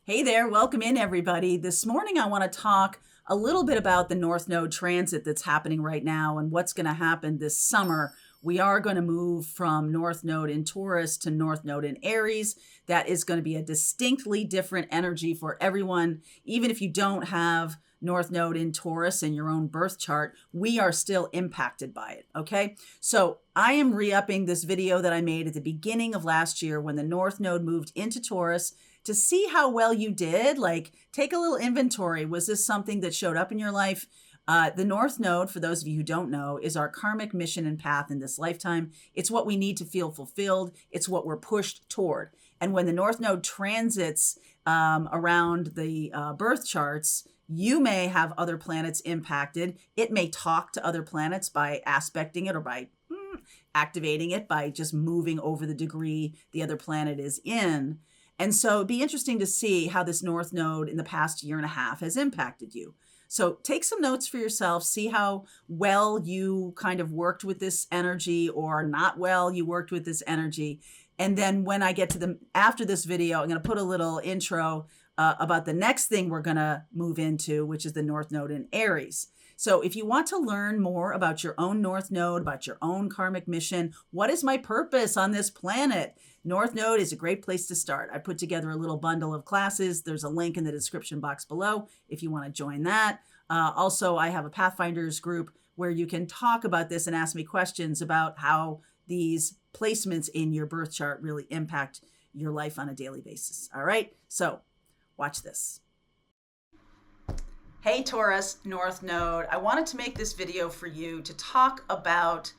Hey there, welcome in everybody. This morning I want to talk a little bit about the North Node transit that's happening right now and what's going to happen this summer. We are going to move from North Node in Taurus to North Node in Aries. That is going to be a distinctly different energy for everyone. Even if you don't have North Node in Taurus in your own birth chart, we are still impacted by it, okay? So I am re-upping this video that I made at the beginning of last year when the North Node moved into Taurus to see how well you did. Like, take a little inventory. Was this something that showed up in your life? The North Node, for those of you who don't know, is our karmic mission and path in this lifetime. It's what we need to feel fulfilled. It's what we're pushed toward. And when the North Node transits around the birth charts, you may have other planets impacted. It may talk to other planets by aspecting it or by activating it by just moving over the degree the other planet is in. And so it'd be interesting to see how this North Node in the past year and a half has impacted you. So take some notes for yourself, see how well you kind of worked with this energy or not well you worked with this energy. And then when I get to after this video, I'm going to put a little intro about the next thing we're going to move into, which is the North Node in Aries. So if you want to learn more about your own North Node, about your own karmic mission, what is my purpose on this planet? North Node is a great place to start. I put together a little bundle of classes. There's a link in the description box below if you want to join that. Also, I have a Pathfinders group where you can talk about this and ask me questions about how these placements in your birth chart really impact your life on a daily basis. All right, so watch this. Hey Taurus North Node, I wanted to make this video for you to talk about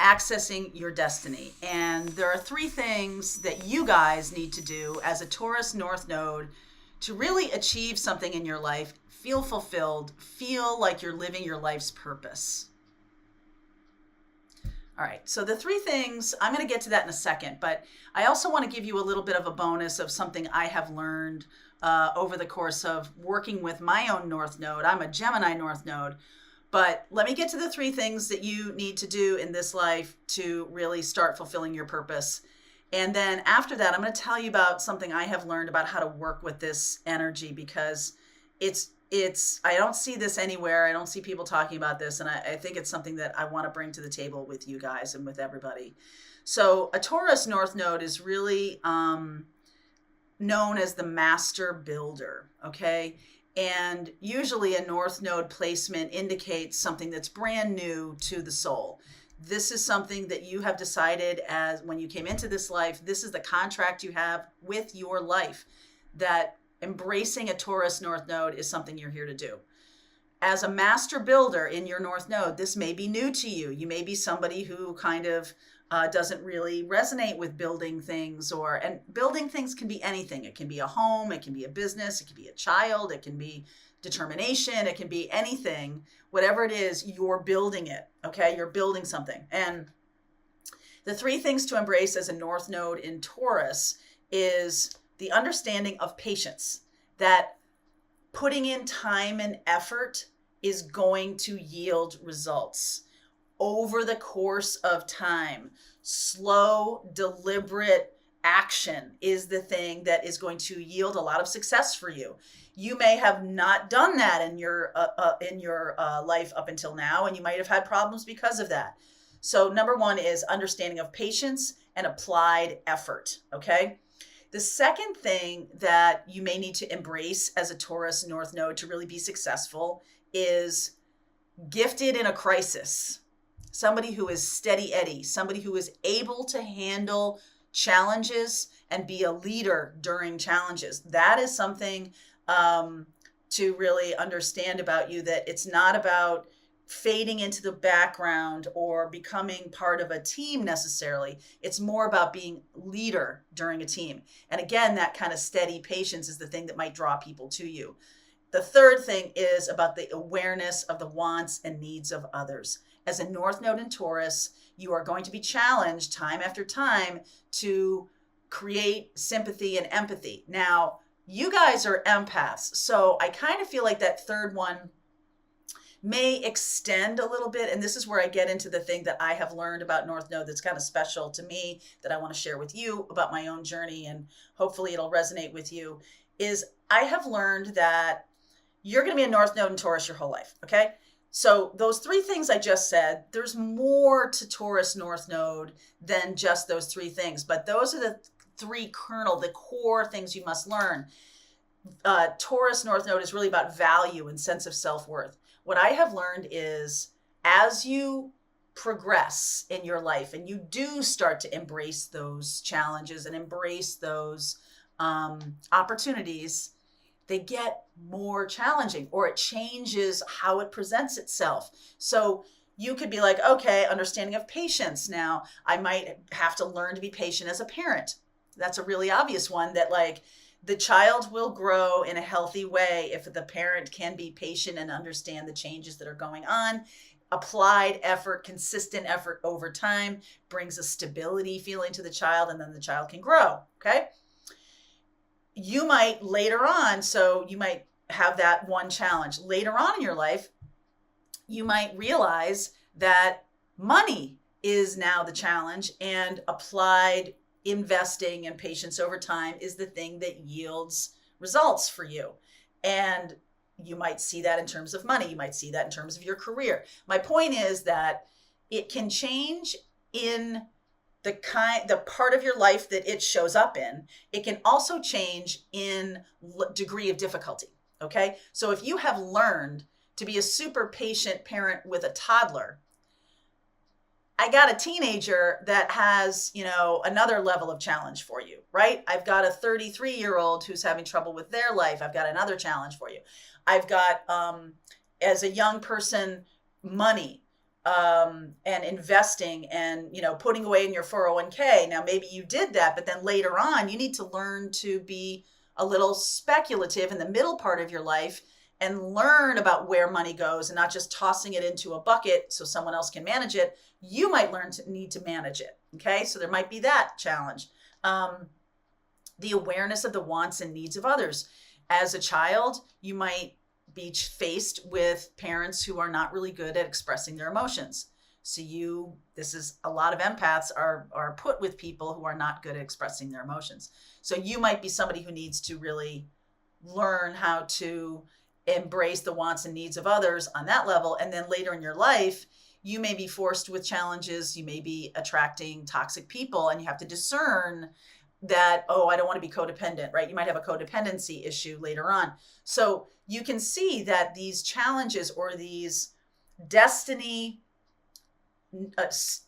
accessing your destiny. And there are 3 things that you guys need to do as a Taurus North Node to really achieve something in your life, feel fulfilled, feel like you're living your life's purpose. All right, so the 3 things, I'm going to get to that in a second, but I also want to give you a little bit of a bonus of something I have learned over the course of working with my own North Node. I'm a Gemini North Node, but let me get to the 3 things that you need to do in this life to really start fulfilling your purpose. And then after that, I'm going to tell you about something I have learned about how to work with this energy, because I don't see this anywhere. I don't see people talking about this. And I think it's something that I want to bring to the table with you guys and with everybody. So a Taurus North Node is really known as the master builder, okay? And usually a North Node placement indicates something that's brand new to the soul. This is something that you have decided as when you came into this life. This is the contract you have with your life, that embracing a Taurus North Node is something you're here to do. As a master builder in your North Node, this may be new to you. You may be somebody who kind of doesn't really resonate with building things, and building things can be anything. It can be a home, it can be a business, it can be a child, it can be determination, it can be anything. Whatever it is, you're building it, okay? You're building something. And the 3 things to embrace as a North Node in Taurus is the understanding of patience, that putting in time and effort is going to yield results over the course of time. Slow, deliberate action is the thing that is going to yield a lot of success for you. You may have not done that in your life up until now, and you might have had problems because of that. So number 1 is understanding of patience and applied effort, okay? The second thing that you may need to embrace as a Taurus North Node to really be successful is gifted in a crisis. Somebody who is steady Eddie, somebody who is able to handle challenges and be a leader during challenges. That is something to really understand about you, that it's not about fading into the background or becoming part of a team necessarily. It's more about being leader during a team. And again, that kind of steady patience is the thing that might draw people to you. The third thing is about the awareness of the wants and needs of others. As a North Node in Taurus, you are going to be challenged time after time to create sympathy and empathy. Now, you guys are empaths, so I kind of feel like that third one may extend a little bit. And this is where I get into the thing that I have learned about North Node that's kind of special to me, that I want to share with you about my own journey, and hopefully it'll resonate with you, is I have learned that you're going to be a North Node in Taurus your whole life. Okay. So those three things I just said, there's more to Taurus North Node than just those three things, but those are the three the core things you must learn. Taurus North Node is really about value and sense of self-worth. What I have learned is as you progress in your life and you do start to embrace those challenges and embrace those opportunities, they get more challenging, or it changes how it presents itself. So you could be like, okay, understanding of patience. Now I might have to learn to be patient as a parent. That's a really obvious one, that like the child will grow in a healthy way if the parent can be patient and understand the changes that are going on. Applied effort, consistent effort over time brings a stability feeling to the child, and then the child can grow. Okay. You might later on, so you might have that one challenge. Later on in your life, you might realize that money is now the challenge, and applied investing and patience over time is the thing that yields results for you. And you might see that in terms of money. You might see that in terms of your career. My point is that it can change in the part of your life that it shows up in. It can also change in degree of difficulty. Okay. So if you have learned to be a super patient parent with a toddler, I got a teenager that has, another level of challenge for you, right? I've got a 33-year-old who's having trouble with their life. I've got another challenge for you. I've got, as a young person, money, and investing and, putting away in your 401k. Now, maybe you did that, but then later on, you need to learn to be a little speculative in the middle part of your life and learn about where money goes, and not just tossing it into a bucket so someone else can manage it. You might need to manage it. Okay. So there might be that challenge. The awareness of the wants and needs of others. As a child, you might be faced with parents who are not really good at expressing their emotions. So this is a lot of empaths are put with people who are not good at expressing their emotions. So you might be somebody who needs to really learn how to embrace the wants and needs of others on that level. And then later in your life, you may be forced with challenges. You may be attracting toxic people, and you have to discern that, oh, I don't want to be codependent, right? You might have a codependency issue later on. So you can see that these challenges, or these destiny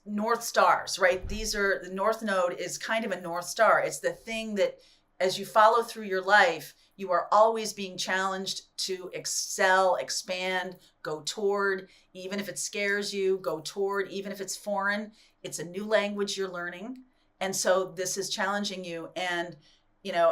North stars, right? The North Node is kind of a North Star. It's the thing that as you follow through your life, you are always being challenged to excel, expand, go toward, even if it scares you, go toward, even if it's foreign. It's a new language you're learning. And so this is challenging you. And,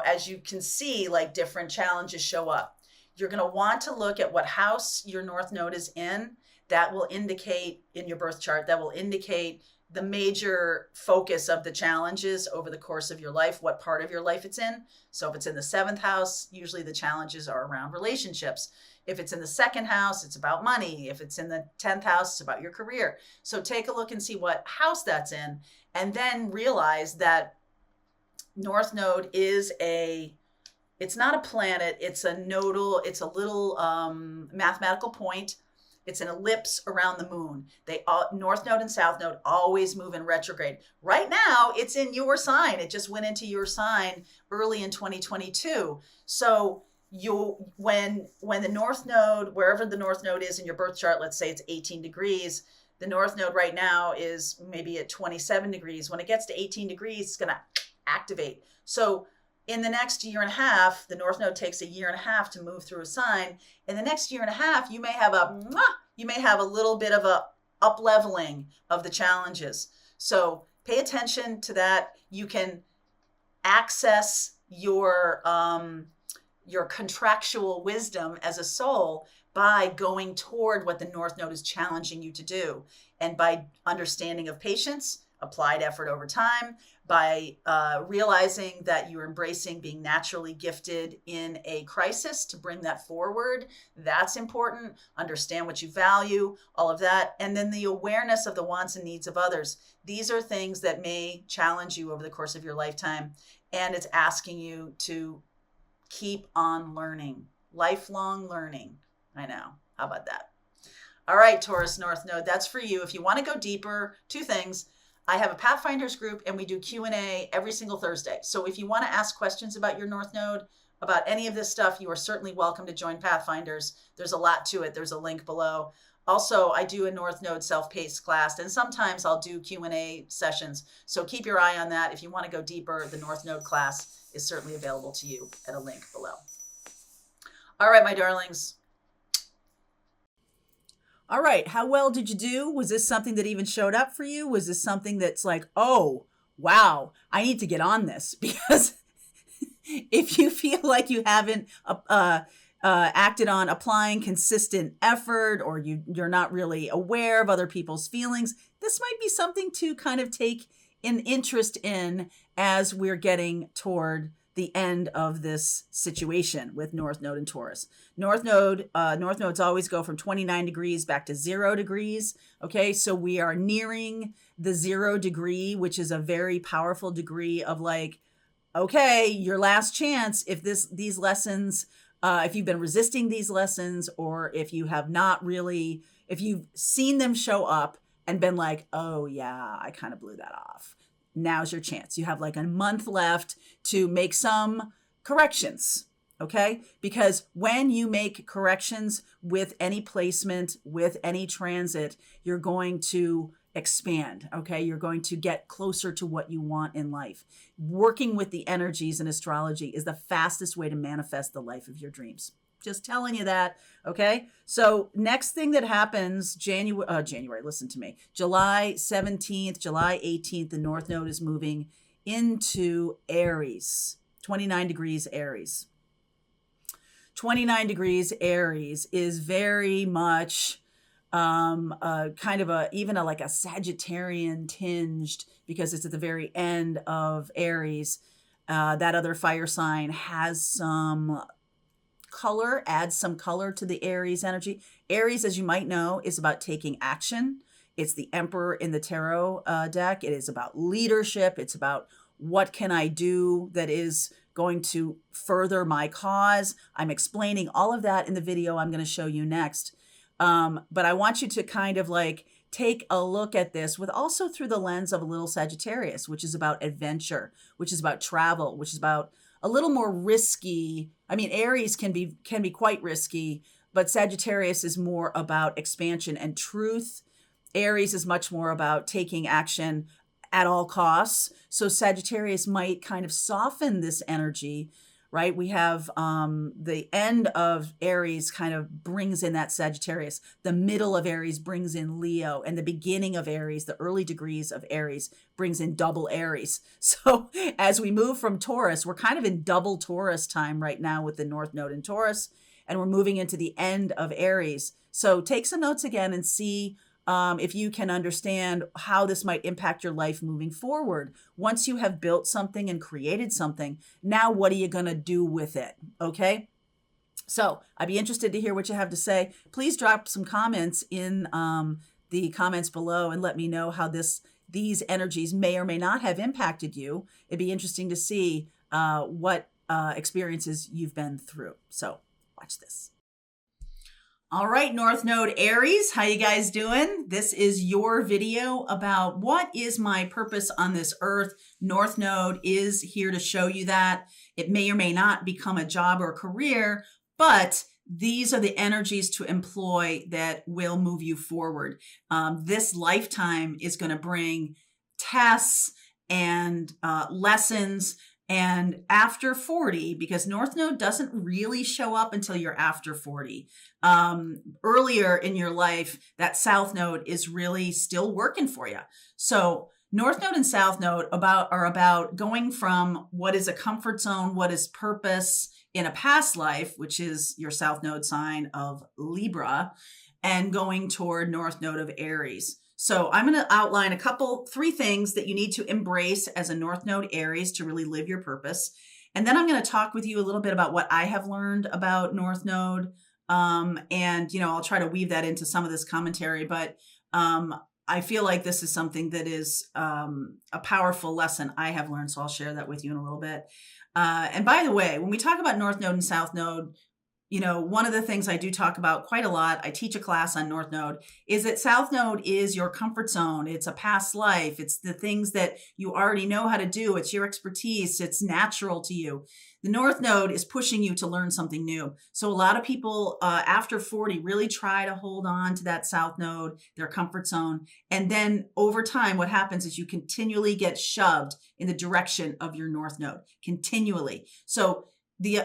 as you can see, like different challenges show up. You're going to want to look at what house your North Node is in. That will indicate in your birth chart, that will indicate the major focus of the challenges over the course of your life, what part of your life it's in. So if it's in the 7th house, usually the challenges are around relationships. If it's in the 2nd house, it's about money. If it's in the 10th house, it's about your career. So take a look and see what house that's in, and then realize that North Node is it's not a planet. It's a nodal, it's a little mathematical point. It's an ellipse around the moon. North Node and South Node always move in retrograde. Right now, it's in your sign. It just went into your sign early in 2022. So when the North Node, wherever the North Node is in your birth chart, let's say it's 18 degrees, the North Node right now is maybe at 27 degrees. When it gets to 18 degrees, it's going to activate. So in the next year and a half, the North Node takes a year and a half to move through a sign. In the next year and a half, you may have a little bit of a up leveling of the challenges. So pay attention to that. You can access your contractual wisdom as a soul by going toward what the North Node is challenging you to do, and by understanding of patience, applied effort over time, by realizing that you're embracing being naturally gifted in a crisis to bring that forward. That's important. Understand what you value, all of that. And then the awareness of the wants and needs of others. These are things that may challenge you over the course of your lifetime. And it's asking you to keep on learning. Lifelong learning. I know. How about that? All right, Taurus North Node, that's for you. If you want to go deeper, two things. I have a Pathfinders group and we do Q&A every single Thursday. So if you want to ask questions about your North Node, about any of this stuff, you are certainly welcome to join Pathfinders. There's a lot to it. There's a link below. Also, I do a North Node self-paced class, and sometimes I'll do Q&A sessions. So keep your eye on that. If you want to go deeper, the North Node class is certainly available to you at a link below. All right, my darlings. All right, how well did you do? Was this something that even showed up for you? Was this something that's like, oh, wow, I need to get on this? Because if you feel like you haven't acted on applying consistent effort, or you're not really aware of other people's feelings, this might be something to kind of take an interest in as we're getting toward the end of this situation with North Node and Taurus. North nodes always go from 29 degrees back to 0 degrees. Okay, so we are nearing the 0 degree, which is a very powerful degree of like, okay, your last chance. If these lessons, if you've been resisting these lessons, or if you have not really, if you've seen them show up and been like, oh yeah, I kind of blew that off. Now's your chance. You have like a month left to make some corrections, okay? Because when you make corrections with any placement, with any transit, you're going to expand, okay? You're going to get closer to what you want in life. Working with the energies in astrology is the fastest way to manifest the life of your dreams. Just telling you that, okay? So next thing that happens, January, listen to me. July 17th, July 18th, the North Node is moving into Aries, 29 degrees Aries. 29 degrees Aries is very much kind of like a Sagittarian tinged, because it's at the very end of Aries. That other fire sign has some color, adds some color to the Aries energy. Aries, as you might know, is about taking action. It's the Emperor in the tarot deck. It is about leadership. It's about what can I do that is going to further my cause. I'm explaining all of that in the video I'm going to show you next. But I want you to kind of like take a look at this with also through the lens of a little Sagittarius, which is about adventure, which is about travel, which is about a little more risky. I mean, Aries can be quite risky, but Sagittarius is more about expansion and truth. Aries is much more about taking action at all costs. So Sagittarius might kind of soften this energy, right? We have the end of Aries kind of brings in that Sagittarius. The middle of Aries brings in Leo, and the beginning of Aries, the early degrees of Aries, brings in double Aries. So as we move from Taurus, we're kind of in double Taurus time right now with the North Node in Taurus, and we're moving into the end of Aries. So take some notes again and see if you can understand how this might impact your life moving forward. Once you have built something and created something, now what are you going to do with it? Okay. So I'd be interested to hear what you have to say. Please drop some comments in the comments below and let me know how these energies may or may not have impacted you. It'd be interesting to see what experiences you've been through. So watch this. All right, North Node Aries, how you guys doing? This is your video about what is my purpose on this earth. North Node is here to show you that. It may or may not become a job or a career, but these are the energies to employ that will move you forward. This lifetime is going to bring tests and lessons. And after 40, because North Node doesn't really show up until you're after 40. Earlier in your life, that South Node is really still working for you. So North Node and South Node are about going from what is a comfort zone, what is purpose in a past life, which is your South Node sign of Libra, and going toward North Node of Aries. So I'm going to outline three things that you need to embrace as a North Node Aries to really live your purpose. And then I'm going to talk with you a little bit about what I have learned about North Node. And, I'll try to weave that into some of this commentary, but I I feel like this is something that is a powerful lesson I have learned. So I'll share that with you in a little bit. And by the way, when we talk about North Node and South Node, one of the things I do talk about quite a lot, I teach a class on North Node, is that South Node is your comfort zone. It's a past life. It's the things that you already know how to do. It's your expertise. It's natural to you. The North Node is pushing you to learn something new. So a lot of people after 40 really try to hold on to that South Node, their comfort zone. And then over time, what happens is you continually get shoved in the direction of your North Node, continually. So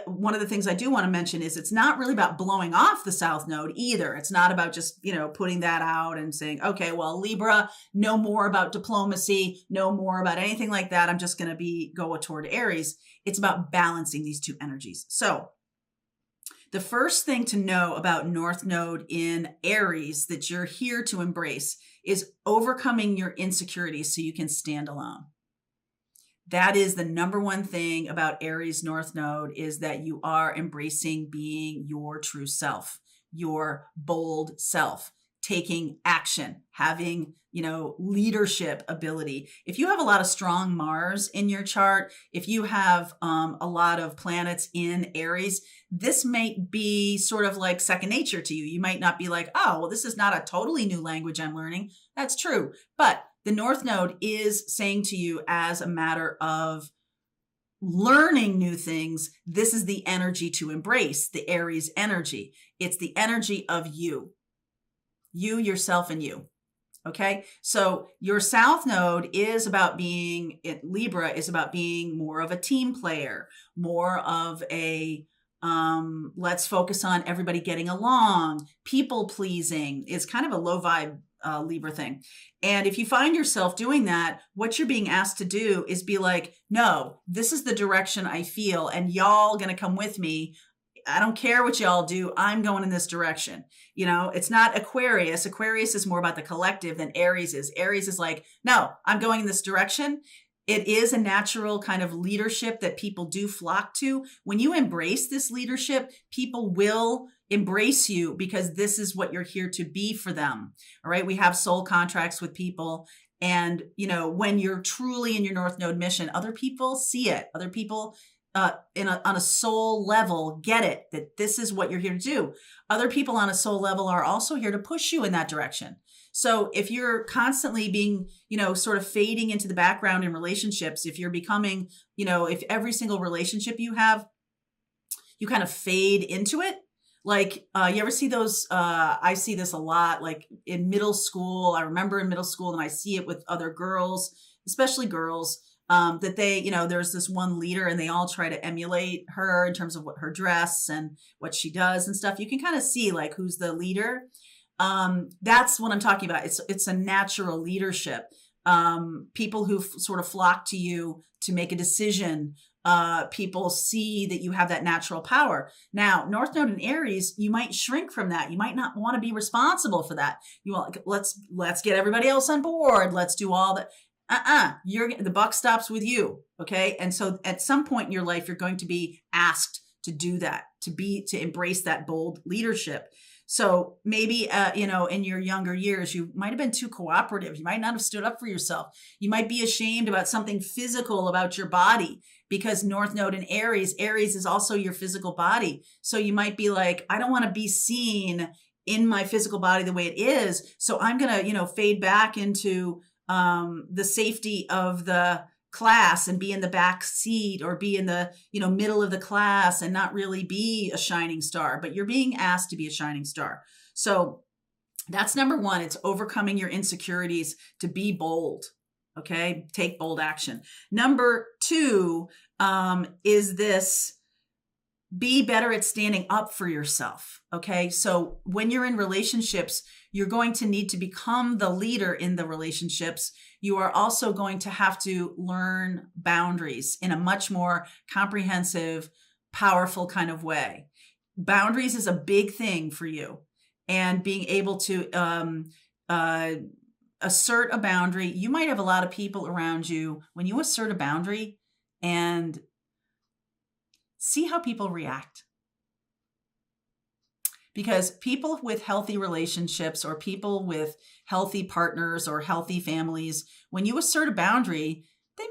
one of the things I do want to mention is it's not really about blowing off the South Node either. It's not about just, putting that out and saying, okay, well, Libra, no more about diplomacy, no more about anything like that. I'm just going to go toward Aries. It's about balancing these two energies. So the first thing to know about North Node in Aries that you're here to embrace is overcoming your insecurities so you can stand alone. That is the number one thing about Aries North Node, is that you are embracing being your true self, your bold self, taking action, having, leadership ability. If you have a lot of strong Mars in your chart, if you have a lot of planets in Aries, this might be sort of like second nature to you. You might not be like, oh, well, this is not a totally new language I'm learning. That's true. But the North Node is saying to you, as a matter of learning new things, this is the energy to embrace, the Aries energy. It's the energy of you, yourself, and you. Okay. So your South Node is about Libra is about being more of a team player, more of a, let's focus on everybody getting along. People pleasing is kind of a low vibe Libra thing. And if you find yourself doing that, what you're being asked to do is be like, no, this is the direction I feel, and y'all going to come with me. I don't care what y'all do. I'm going in this direction. It's not Aquarius. Aquarius is more about the collective than Aries is. Aries is like, no, I'm going in this direction. It is a natural kind of leadership that people do flock to. When you embrace this leadership, people will embrace you because this is what you're here to be for them. All right. We have soul contracts with people. And, when you're truly in your North Node mission, other people see it. Other people on a soul level get it, that this is what you're here to do. Other people on a soul level are also here to push you in that direction. So if you're constantly being, sort of fading into the background in relationships, if you're becoming, if every single relationship you have, you kind of fade into it. Like, you ever see those, I see this a lot, like in middle school. I remember in middle school, and I see it with other girls, especially girls, that they, there's this one leader and they all try to emulate her in terms of what her dress and what she does and stuff. You can kind of see like who's the leader. That's what I'm talking about. It's a natural leadership. People who sort of flock to you to make a decision. People see that you have that natural power. Now, North Node in Aries, you might shrink from that. You might not want to be responsible for that. You want, let's get everybody else on board. Let's do all that. The buck stops with you. Okay. And so at some point in your life, you're going to be asked to do that, to embrace that bold leadership. So maybe, in your younger years, you might have been too cooperative. You might not have stood up for yourself. You might be ashamed about something physical about your body, because North Node in Aries is also your physical body. So you might be like, I don't want to be seen in my physical body the way it is. So I'm going to, fade back into the safety of the class and be in the back seat, or be in the, middle of the class and not really be a shining star, but you're being asked to be a shining star. So that's number one. It's overcoming your insecurities to be bold. Okay. Take bold action. Number two, is this: be better at standing up for yourself. Okay. So when you're in relationships, you're going to need to become the leader in the relationships. You are also going to have to learn boundaries in a much more comprehensive, powerful kind of way. Boundaries is a big thing for you, and being able to assert a boundary. You might have a lot of people around you when you assert a boundary, and see how people react. because people with healthy relationships or people with healthy partners or healthy families, when you assert a boundary, they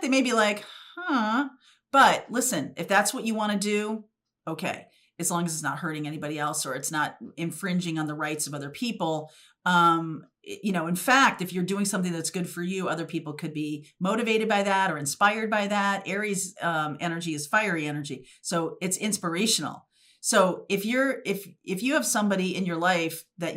may be like, huh. But listen, if that's what you want to do, okay, as long as it's not hurting anybody else or it's not infringing on the rights of other people. In fact, if you're doing something that's good for you, other people could be motivated by that or inspired by that. Aries energy is fiery energy, so it's inspirational. So if you have somebody in your life that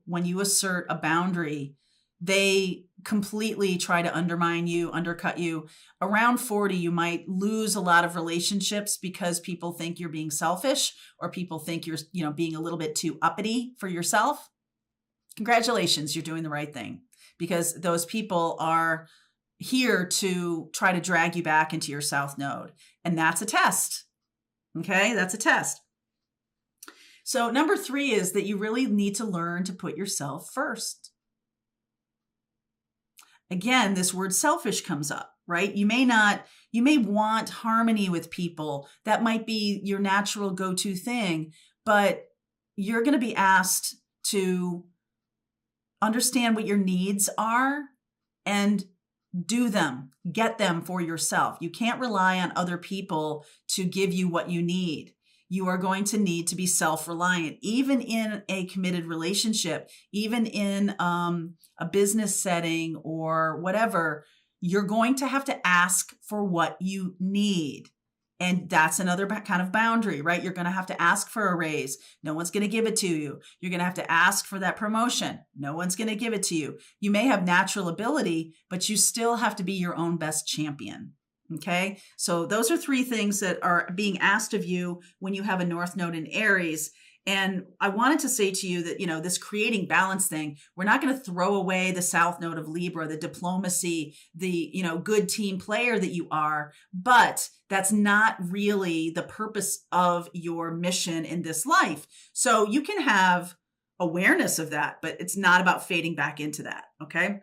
when you assert a boundary, they completely try to undermine you, undercut you. Around 40, you might lose a lot of relationships because people think you're being selfish or people think you're, being a little bit too uppity for yourself. Congratulations, you're doing the right thing, because those people are here to try to drag you back into your South Node. And that's a test. Okay, that's a test. So number 3 is that you really need to learn to put yourself first. Again, this word selfish comes up, right? You may want harmony with people. That might be your natural go-to thing, but you're going to be asked to understand what your needs are and do them, get them for yourself. You can't rely on other people to give you what you need. You are going to need to be self-reliant, even in a committed relationship, even in a business setting or whatever. You're going to have to ask for what you need. And that's another kind of boundary, right? You're going to have to ask for a raise. No one's going to give it to you. You're going to have to ask for that promotion. No one's going to give it to you. You may have natural ability, but you still have to be your own best champion. Okay. So those are 3 things that are being asked of you when you have a North Node in Aries. And I wanted to say to you that, this creating balance thing, we're not going to throw away the South Node of Libra, the diplomacy, the, good team player that you are, but that's not really the purpose of your mission in this life. So you can have awareness of that, but it's not about fading back into that. Okay.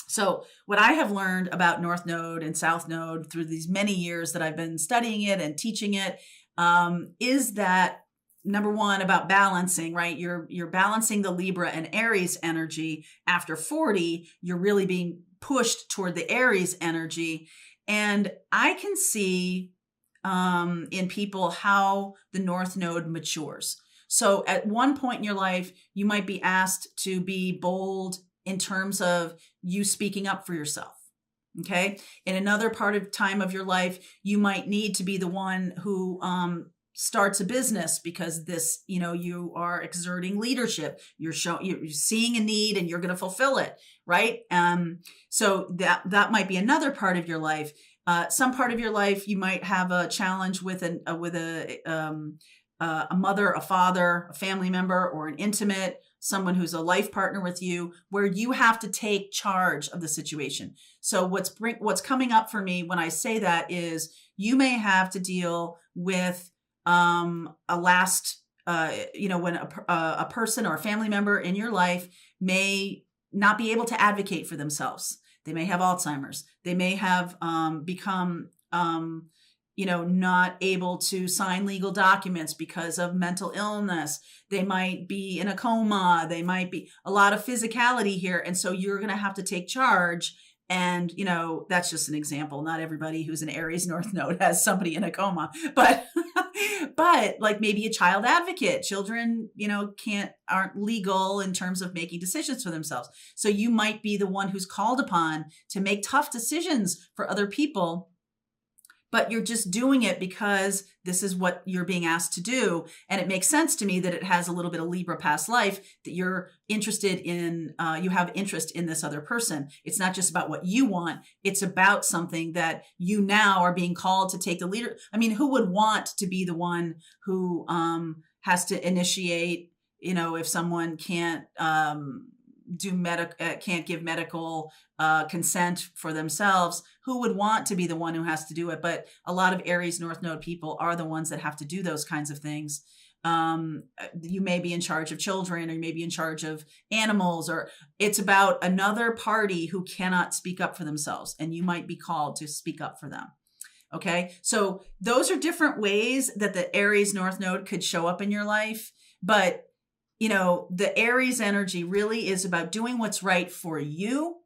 So what I have learned about North Node and South Node through these many years that I've been studying it and teaching it, is that number 1, about balancing, right? You're balancing the Libra and Aries energy. After 40, you're really being pushed toward the Aries energy. And I can see in people how the North Node matures. So at one point in your life, you might be asked to be bold in terms of you speaking up for yourself. Okay. In another time of your life, you might need to be the one who starts a business because this, you are exerting leadership. You're seeing a need and you're going to fulfill it. Right. So that might be another part of your life. Some part of your life, you might have a challenge with a mother, a father, a family member, or an intimate, someone who's a life partner with you, where you have to take charge of the situation. So what's coming up for me when I say that is you may have to deal with when a person or a family member in your life may not be able to advocate for themselves. They may have Alzheimer's. They may have become not able to sign legal documents because of mental illness. They might be in a coma. They might be a lot of physicality here. And so you're going to have to take charge. And, that's just an example. Not everybody who's an Aries North Node has somebody in a coma, but like maybe a child advocate. Children, aren't legal in terms of making decisions for themselves. So you might be the one who's called upon to make tough decisions for other people, but you're just doing it because this is what you're being asked to do. And it makes sense to me that it has a little bit of Libra past life, that you're interested in, you have interest in this other person. It's not just about what you want. It's about something that you now are being called to take the leader. I mean, who would want to be the one who has to initiate, if someone can't can't give medical consent for themselves, who would want to be the one who has to do it? But a lot of Aries North Node people are the ones that have to do those kinds of things. You may be in charge of children, or you may be in charge of animals, or it's about another party who cannot speak up for themselves, and you might be called to speak up for them. Okay. So those are different ways that the Aries North Node could show up in your life. But, you know, the Aries energy really is about doing what's right for you.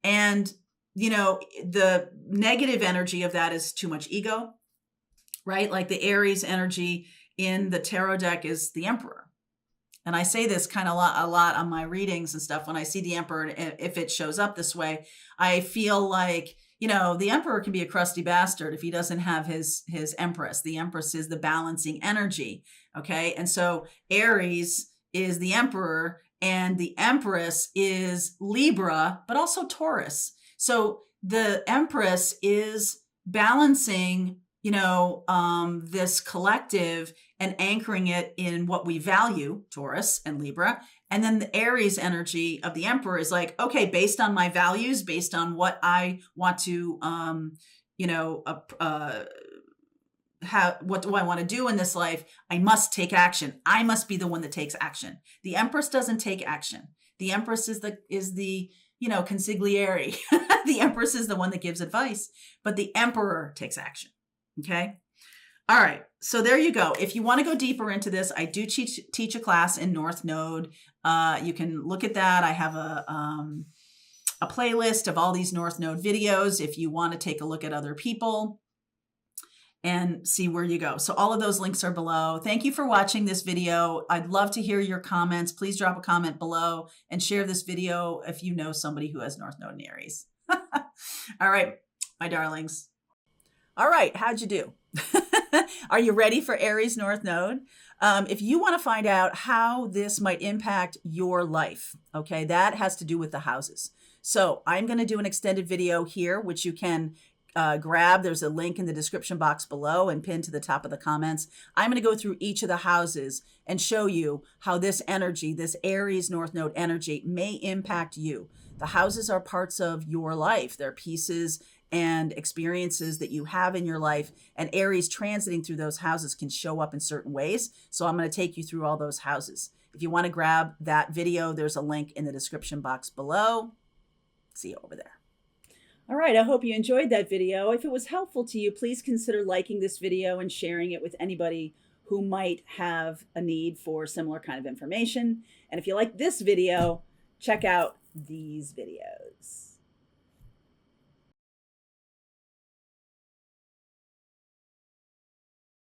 And, you know, the negative energy of that is too much ego, right? Like the Aries energy in the tarot deck is the Emperor. And I say this kind of a lot on my readings and stuff. When I see the Emperor, if it shows up this way, I feel like, you know, the Emperor can be a crusty bastard if he doesn't have his Empress. The Empress is the balancing energy. Okay. And so Aries is the Emperor and the Empress is Libra, but also Taurus. So the Empress is balancing, you know, this collective and anchoring it in what we value, Taurus and Libra. And then the Aries energy of the Emperor is like, okay, based on my values, based on what I want to, you know, what do I want to do in this life? I must take action. I must be the one that takes action. The Empress doesn't take action. The Empress is the you know, consigliere. The Empress is the one that gives advice, but the Emperor takes action. Okay. All right. So there you go. If you want to go deeper into this, I do teach a class in North Node. You can look at that. I have a playlist of all these North Node videos if you want to take a look at other people and see where you go. So all of those links are below. Thank you for watching this video. I'd love to hear your comments. Please drop a comment below and share this video if you know somebody who has North Node in Aries. All right, my darlings. All right, how'd you do? Are you ready for Aries North Node? If you want to find out how this might impact your life, okay, that has to do with the houses. So I'm going to do an extended video here, which you can grab. There's a link in the description box below and pinned to the top of the comments. I'm going to go through each of the houses and show you how this energy, this Aries North Node energy, may impact you. The houses are parts of your life. They're pieces and experiences that you have in your life, and Aries transiting through those houses can show up in certain ways. So I'm going to take you through all those houses. If you want to grab that video, there's a link in the description box below. See you over there. All right, I hope you enjoyed that video. If it was helpful to you, please consider liking this video and sharing it with anybody who might have a need for similar kind of information. And if you like this video, check out these videos.